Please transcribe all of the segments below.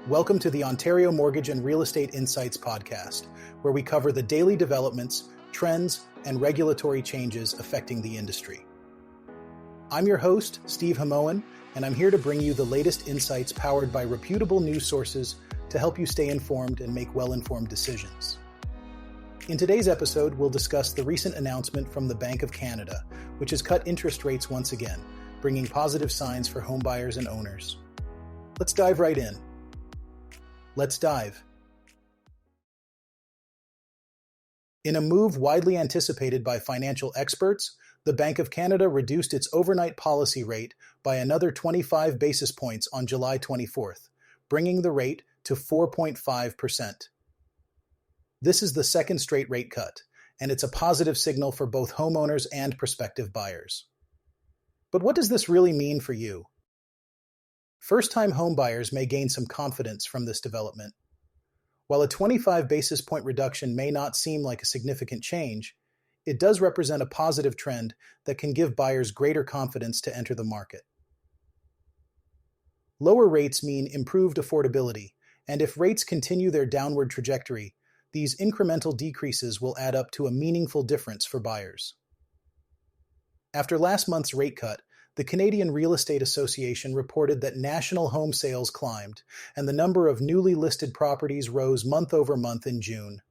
Welcome to the Ontario Mortgage and Real Estate Insights podcast, where we cover the daily developments, trends, and regulatory changes affecting the industry. I'm your host, Steve Hamoan, and I'm here to bring you the latest insights powered by reputable news sources to help you stay informed and make well-informed decisions. In today's episode, we'll discuss the recent announcement from the Bank of Canada, which has cut interest rates once again, bringing positive signs for homebuyers and owners. Let's dive right in. Let's dive. In a move widely anticipated by financial experts, the Bank of Canada reduced its overnight policy rate by another 25 basis points on July 24th, bringing the rate to 4.5%. This is the second straight rate cut, and it's a positive signal for both homeowners and prospective buyers. But what does this really mean for you? First-time homebuyers may gain some confidence from this development. While a 25 basis point reduction may not seem like a significant change, it does represent a positive trend that can give buyers greater confidence to enter the market. Lower rates mean improved affordability, and if rates continue their downward trajectory, these incremental decreases will add up to a meaningful difference for buyers. After last month's rate cut, the Canadian Real Estate Association reported that national home sales climbed, and the number of newly listed properties rose month over month in June.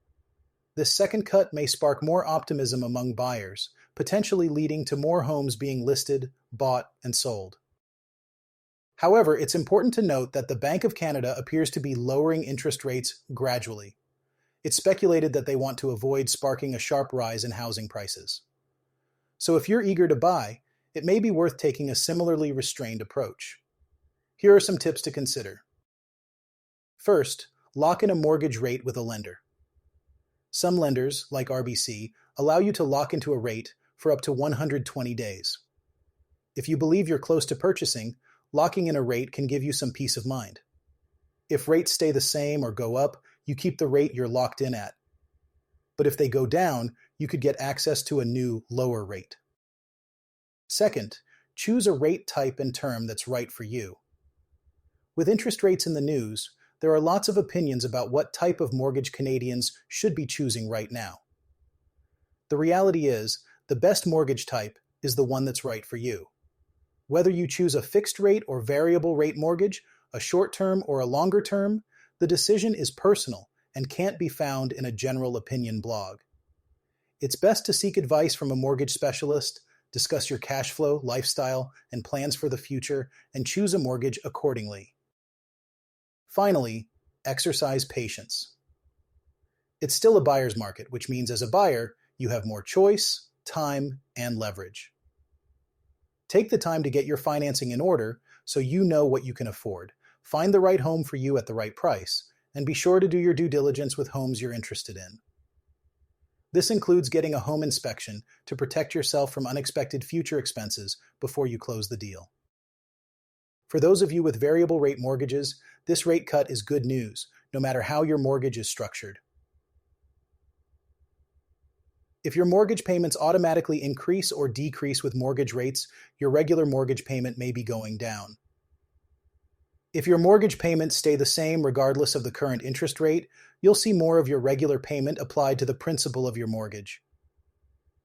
This second cut may spark more optimism among buyers, potentially leading to more homes being listed, bought, and sold. However, it's important to note that the Bank of Canada appears to be lowering interest rates gradually. It's speculated that they want to avoid sparking a sharp rise in housing prices. So if you're eager to buy, it may be worth taking a similarly restrained approach. Here are some tips to consider. First, lock in a mortgage rate with a lender. Some lenders, like RBC, allow you to lock into a rate for up to 120 days. If you believe you're close to purchasing, locking in a rate can give you some peace of mind. If rates stay the same or go up, you keep the rate you're locked in at. But if they go down, you could get access to a new, lower rate. Second, choose a rate type and term that's right for you. With interest rates in the news, there are lots of opinions about what type of mortgage Canadians should be choosing right now. The reality is, the best mortgage type is the one that's right for you. Whether you choose a fixed rate or variable rate mortgage, a short term or a longer term, the decision is personal and can't be found in a general opinion blog. It's best to seek advice from a mortgage specialist, discuss your cash flow, lifestyle, and plans for the future, and choose a mortgage accordingly. Finally, exercise patience. It's still a buyer's market, which means as a buyer, you have more choice, time, and leverage. Take the time to get your financing in order so you know what you can afford. Find the right home for you at the right price, and be sure to do your due diligence with homes you're interested in. This includes getting a home inspection to protect yourself from unexpected future expenses before you close the deal. For those of you with variable rate mortgages, this rate cut is good news, no matter how your mortgage is structured. If your mortgage payments automatically increase or decrease with mortgage rates, your regular mortgage payment may be going down. If your mortgage payments stay the same regardless of the current interest rate, you'll see more of your regular payment applied to the principal of your mortgage.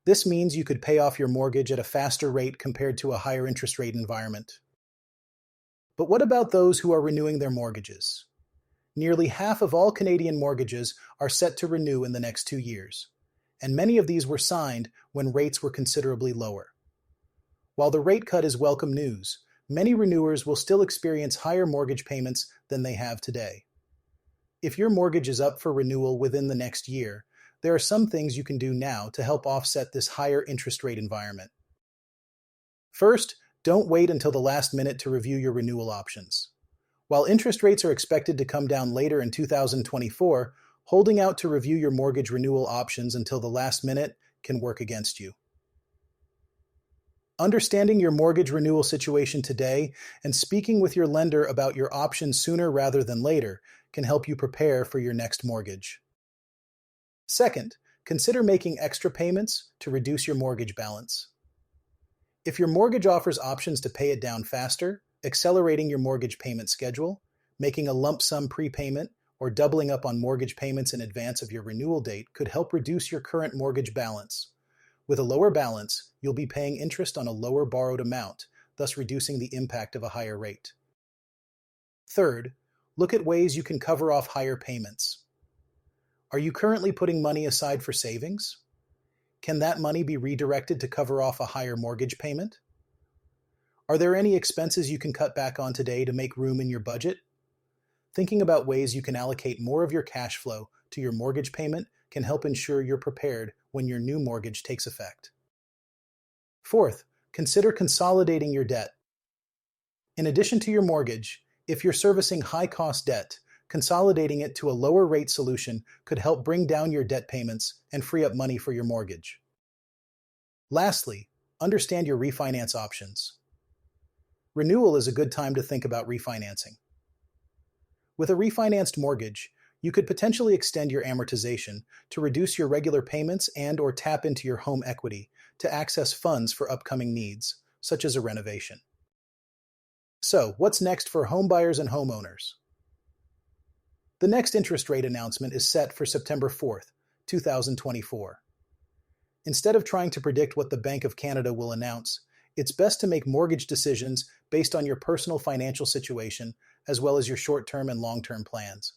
This means you could pay off your mortgage at a faster rate compared to a higher interest rate environment. But what about those who are renewing their mortgages? Nearly half of all Canadian mortgages are set to renew in the next 2 years, and many of these were signed when rates were considerably lower. While the rate cut is welcome news, many renewers will still experience higher mortgage payments than they have today. If your mortgage is up for renewal within the next year, there are some things you can do now to help offset this higher interest rate environment. First, don't wait until the last minute to review your renewal options. While interest rates are expected to come down later in 2024, holding out to review your mortgage renewal options until the last minute can work against you. Understanding your mortgage renewal situation today and speaking with your lender about your options sooner rather than later can help you prepare for your next mortgage. Second, consider making extra payments to reduce your mortgage balance. If your mortgage offers options to pay it down faster, accelerating your mortgage payment schedule, Making a lump sum prepayment or doubling up on mortgage payments in advance of your renewal date could help reduce your current mortgage balance. With a lower balance, you'll be paying interest on a lower borrowed amount, thus reducing the impact of a higher rate. Third, look at ways you can cover off higher payments. Are you currently putting money aside for savings? Can that money be redirected to cover off a higher mortgage payment? Are there any expenses you can cut back on today to make room in your budget? Thinking about ways you can allocate more of your cash flow to your mortgage payment can help ensure you're prepared when your new mortgage takes effect. Fourth, consider consolidating your debt. In addition to your mortgage, if you're servicing high-cost debt, consolidating it to a lower-rate solution could help bring down your debt payments and free up money for your mortgage. Lastly, understand your refinance options. Renewal is a good time to think about refinancing. With a refinanced mortgage, you could potentially extend your amortization to reduce your regular payments and/or tap into your home equity to access funds for upcoming needs, such as a renovation. So, what's next for homebuyers and homeowners? The next interest rate announcement is set for September 4th, 2024. Instead of trying to predict what the Bank of Canada will announce, it's best to make mortgage decisions based on your personal financial situation as well as your short-term and long-term plans.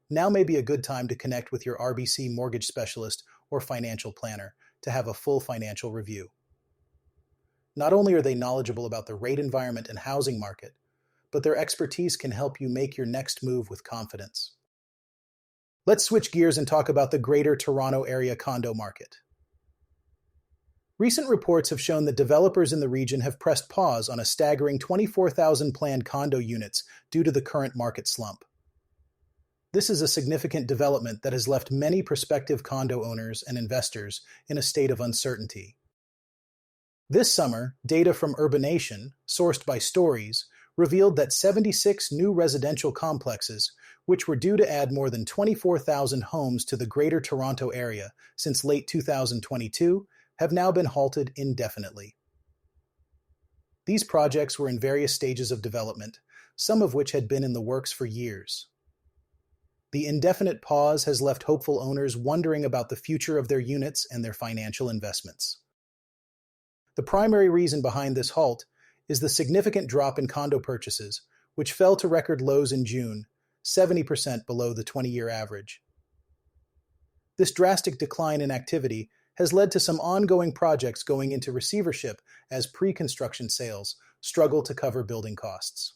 Now may be a good time to connect with your RBC mortgage specialist or financial planner to have a full financial review. Not only are they knowledgeable about the rate environment and housing market, but their expertise can help you make your next move with confidence. Let's switch gears and talk about the Greater Toronto Area condo market. Recent reports have shown that developers in the region have pressed pause on a staggering 24,000 planned condo units due to the current market slump. This is a significant development that has left many prospective condo owners and investors in a state of uncertainty. This summer, data from Urbanation, sourced by Stories, revealed that 76 new residential complexes, which were due to add more than 24,000 homes to the Greater Toronto Area since late 2022, have now been halted indefinitely. These projects were in various stages of development, some of which had been in the works for years. The indefinite pause has left hopeful owners wondering about the future of their units and their financial investments. The primary reason behind this halt is the significant drop in condo purchases, which fell to record lows in June, 70% below the 20-year average. This drastic decline in activity has led to some ongoing projects going into receivership as pre-construction sales struggle to cover building costs.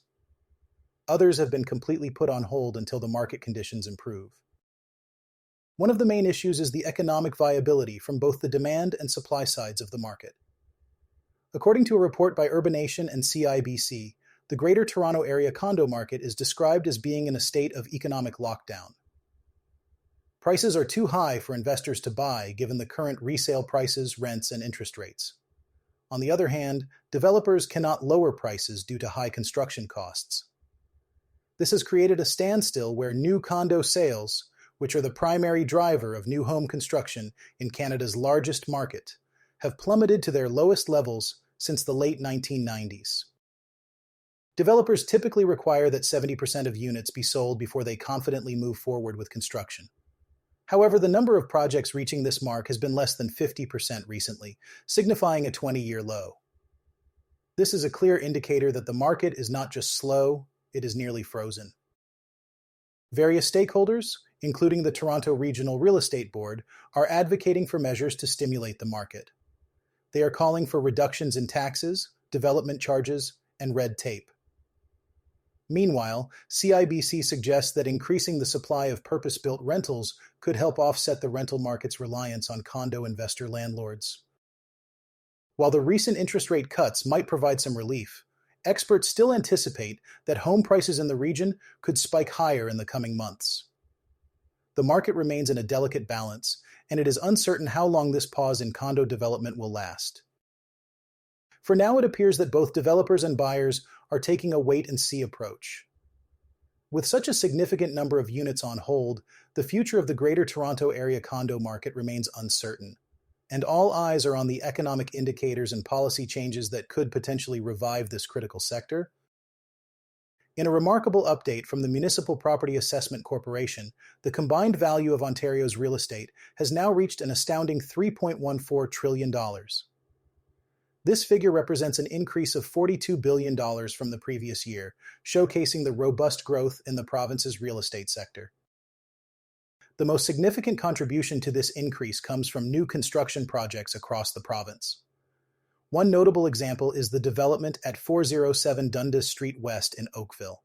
Others have been completely put on hold until the market conditions improve. One of the main issues is the economic viability from both the demand and supply sides of the market. According to a report by Urbanation and CIBC, the Greater Toronto Area condo market is described as being in a state of economic lockdown. Prices are too high for investors to buy given the current resale prices, rents, and interest rates. On the other hand, developers cannot lower prices due to high construction costs. This has created a standstill where new condo sales, which are the primary driver of new home construction in Canada's largest market, have plummeted to their lowest levels since the late 1990s. Developers typically require that 70% of units be sold before they confidently move forward with construction. However, the number of projects reaching this mark has been less than 50% recently, signifying a 20-year low. This is a clear indicator that the market is not just slow, it is nearly frozen. Various stakeholders, including the Toronto Regional Real Estate Board, are advocating for measures to stimulate the market. They are calling for reductions in taxes, development charges, and red tape. Meanwhile, CIBC suggests that increasing the supply of purpose-built rentals could help offset the rental market's reliance on condo investor landlords. While the recent interest rate cuts might provide some relief, experts still anticipate that home prices in the region could spike higher in the coming months. The market remains in a delicate balance, and it is uncertain how long this pause in condo development will last. For now, it appears that both developers and buyers are taking a wait-and-see approach. With such a significant number of units on hold, the future of the Greater Toronto Area condo market remains uncertain, and all eyes are on the economic indicators and policy changes that could potentially revive this critical sector. In a remarkable update from the Municipal Property Assessment Corporation, the combined value of Ontario's real estate has now reached an astounding $3.14 trillion. This figure represents an increase of $42 billion from the previous year, showcasing the robust growth in the province's real estate sector. The most significant contribution to this increase comes from new construction projects across the province. One notable example is the development at 407 Dundas Street West in Oakville.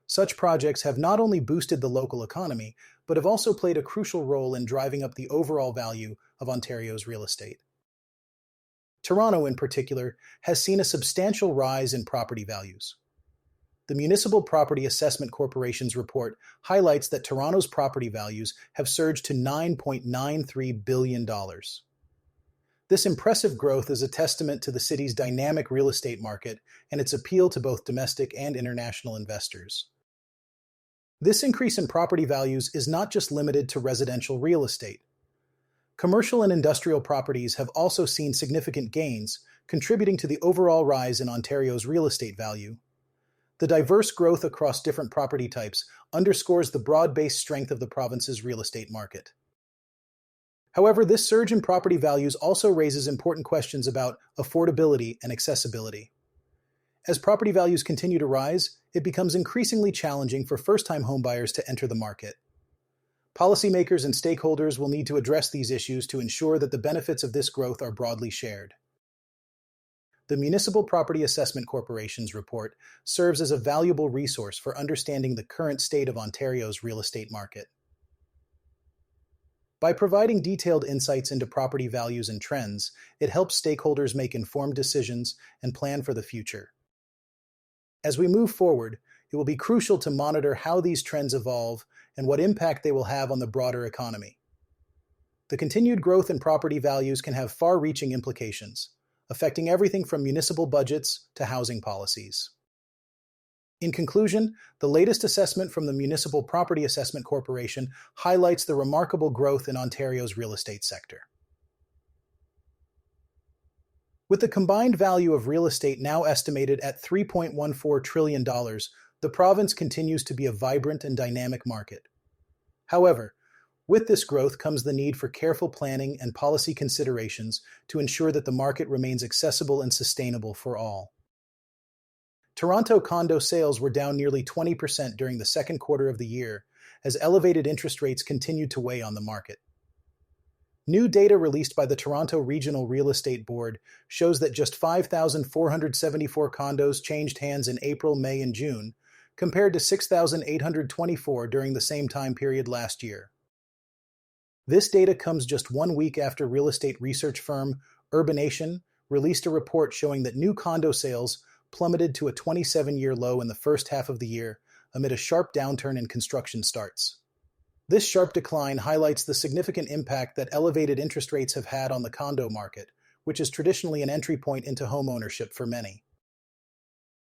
Such projects have not only boosted the local economy, but have also played a crucial role in driving up the overall value of Ontario's real estate. Toronto, in particular, has seen a substantial rise in property values. The Municipal Property Assessment Corporation's report highlights that Toronto's property values have surged to $9.93 billion. This impressive growth is a testament to the city's dynamic real estate market and its appeal to both domestic and international investors. This increase in property values is not just limited to residential real estate. Commercial and industrial properties have also seen significant gains, contributing to the overall rise in Ontario's real estate value. The diverse growth across different property types underscores the broad-based strength of the province's real estate market. However, this surge in property values also raises important questions about affordability and accessibility. As property values continue to rise, it becomes increasingly challenging for first-time homebuyers to enter the market. Policymakers and stakeholders will need to address these issues to ensure that the benefits of this growth are broadly shared. The Municipal Property Assessment Corporation's report serves as a valuable resource for understanding the current state of Ontario's real estate market. By providing detailed insights into property values and trends, it helps stakeholders make informed decisions and plan for the future. As we move forward, it will be crucial to monitor how these trends evolve and what impact they will have on the broader economy. The continued growth in property values can have far-reaching implications, affecting everything from municipal budgets to housing policies. In conclusion, the latest assessment from the Municipal Property Assessment Corporation highlights the remarkable growth in Ontario's real estate sector. With the combined value of real estate now estimated at $3.14 trillion, the province continues to be a vibrant and dynamic market. However, with this growth comes the need for careful planning and policy considerations to ensure that the market remains accessible and sustainable for all. Toronto condo sales were down nearly 20% during the second quarter of the year, as elevated interest rates continued to weigh on the market. New data released by the Toronto Regional Real Estate Board shows that just 5,474 condos changed hands in April, May, and June, compared to 6,824 during the same time period last year. This data comes just 1 week after real estate research firm Urbanation released a report showing that new condo sales plummeted to a 27-year low in the first half of the year amid a sharp downturn in construction starts. This sharp decline highlights the significant impact that elevated interest rates have had on the condo market, which is traditionally an entry point into homeownership for many.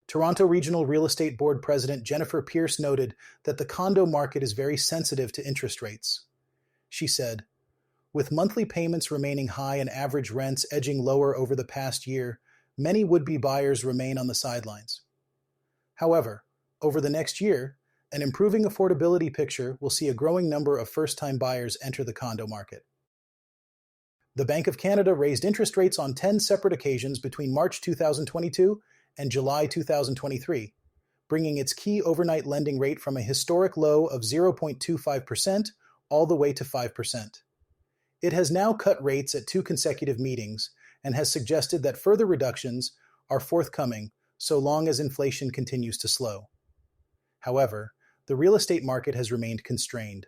Toronto Regional Real Estate Board President Jennifer Pierce noted that the condo market is very sensitive to interest rates. She said, "With monthly payments remaining high and average rents edging lower over the past year, many would-be buyers remain on the sidelines. However, over the next year, an improving affordability picture will see a growing number of first-time buyers enter the condo market." The Bank of Canada raised interest rates on 10 separate occasions between March 2022 and July 2023, bringing its key overnight lending rate from a historic low of 0.25% all the way to 5%. It has now cut rates at 2 consecutive meetings and has suggested that further reductions are forthcoming so long as inflation continues to slow. However, the real estate market has remained constrained.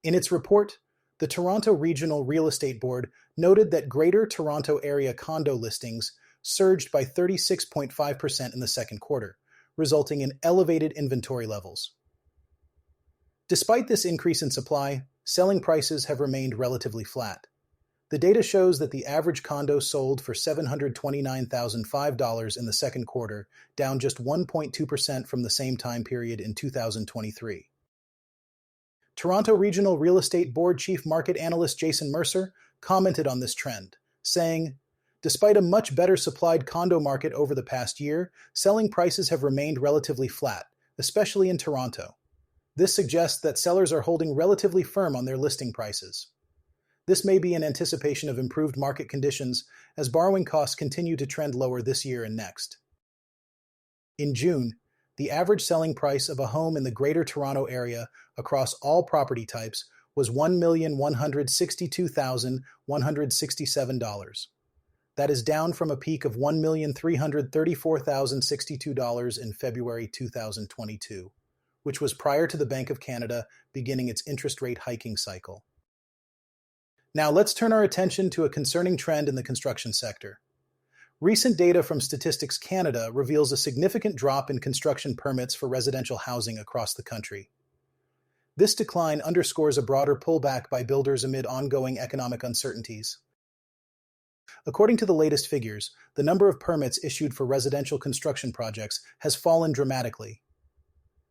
In its report, the Toronto Regional Real Estate Board noted that Greater Toronto Area condo listings surged by 36.5% in the second quarter, resulting in elevated inventory levels. Despite this increase in supply, selling prices have remained relatively flat. The data shows that the average condo sold for $729,005 in the second quarter, down just 1.2% from the same time period in 2023. Toronto Regional Real Estate Board Chief Market Analyst Jason Mercer commented on this trend, saying, Despite a much better supplied condo market over the past year, selling prices have remained relatively flat, especially in Toronto. This suggests that sellers are holding relatively firm on their listing prices. This may be in anticipation of improved market conditions as borrowing costs continue to trend lower this year and next. In June, the average selling price of a home in the Greater Toronto Area across all property types was $1,162,167. That is down from a peak of $1,334,062 in February 2022, which was prior to the Bank of Canada beginning its interest rate hiking cycle. Now let's turn our attention to a concerning trend in the construction sector. Recent data from Statistics Canada reveals a significant drop in construction permits for residential housing across the country. This decline underscores a broader pullback by builders amid ongoing economic uncertainties. According to the latest figures, the number of permits issued for residential construction projects has fallen dramatically.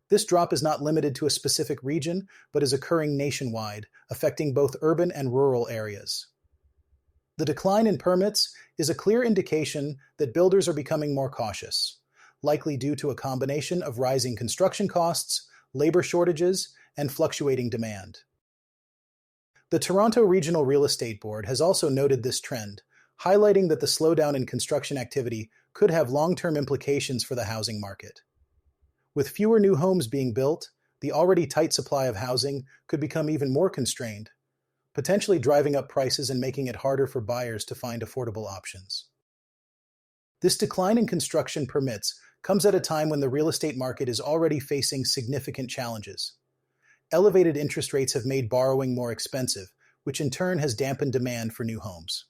This drop is not limited to a specific region, but is occurring nationwide, affecting both urban and rural areas. The decline in permits is a clear indication that builders are becoming more cautious, likely due to a combination of rising construction costs, labor shortages, and fluctuating demand. The Toronto Regional Real Estate Board has also noted this trend, highlighting that the slowdown in construction activity could have long-term implications for the housing market. With fewer new homes being built, the already tight supply of housing could become even more constrained, potentially driving up prices and making it harder for buyers to find affordable options. This decline in construction permits comes at a time when the real estate market is already facing significant challenges. Elevated interest rates have made borrowing more expensive, which in turn has dampened demand for new homes.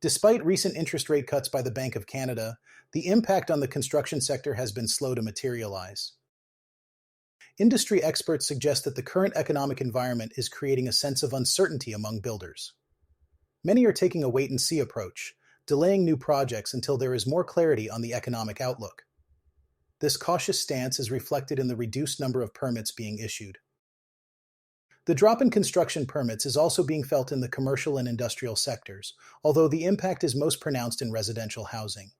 Despite recent interest rate cuts by the Bank of Canada, the impact on the construction sector has been slow to materialize. Industry experts suggest that the current economic environment is creating a sense of uncertainty among builders. Many are taking a wait-and-see approach, delaying new projects until there is more clarity on the economic outlook. This cautious stance is reflected in the reduced number of permits being issued. The drop in construction permits is also being felt in the commercial and industrial sectors, although the impact is most pronounced in residential housing.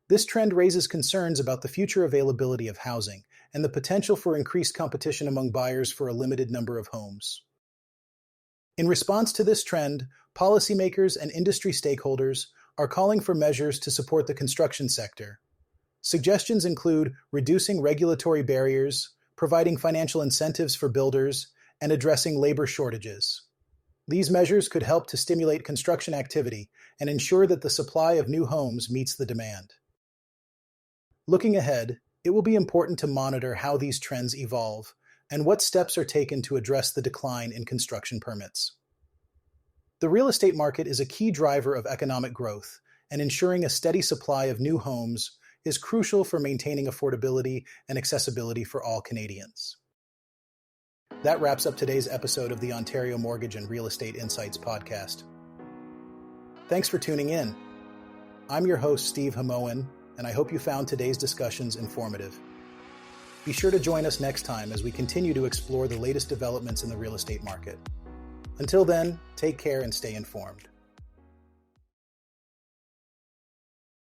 This trend raises concerns about the future availability of housing and the potential for increased competition among buyers for a limited number of homes. In response to this trend, policymakers and industry stakeholders are calling for measures to support the construction sector. Suggestions include reducing regulatory barriers, providing financial incentives for builders, and addressing labor shortages. These measures could help to stimulate construction activity and ensure that the supply of new homes meets the demand. Looking ahead, it will be important to monitor how these trends evolve and what steps are taken to address the decline in construction permits. The real estate market is a key driver of economic growth, and ensuring a steady supply of new homes is crucial for maintaining affordability and accessibility for all Canadians. That wraps up today's episode of the Ontario Mortgage and Real Estate Insights podcast. Thanks for tuning in. I'm your host, Steve Hamoan, and I hope you found today's discussions informative. Be sure to join us next time as we continue to explore the latest developments in the real estate market. Until then, take care and stay informed.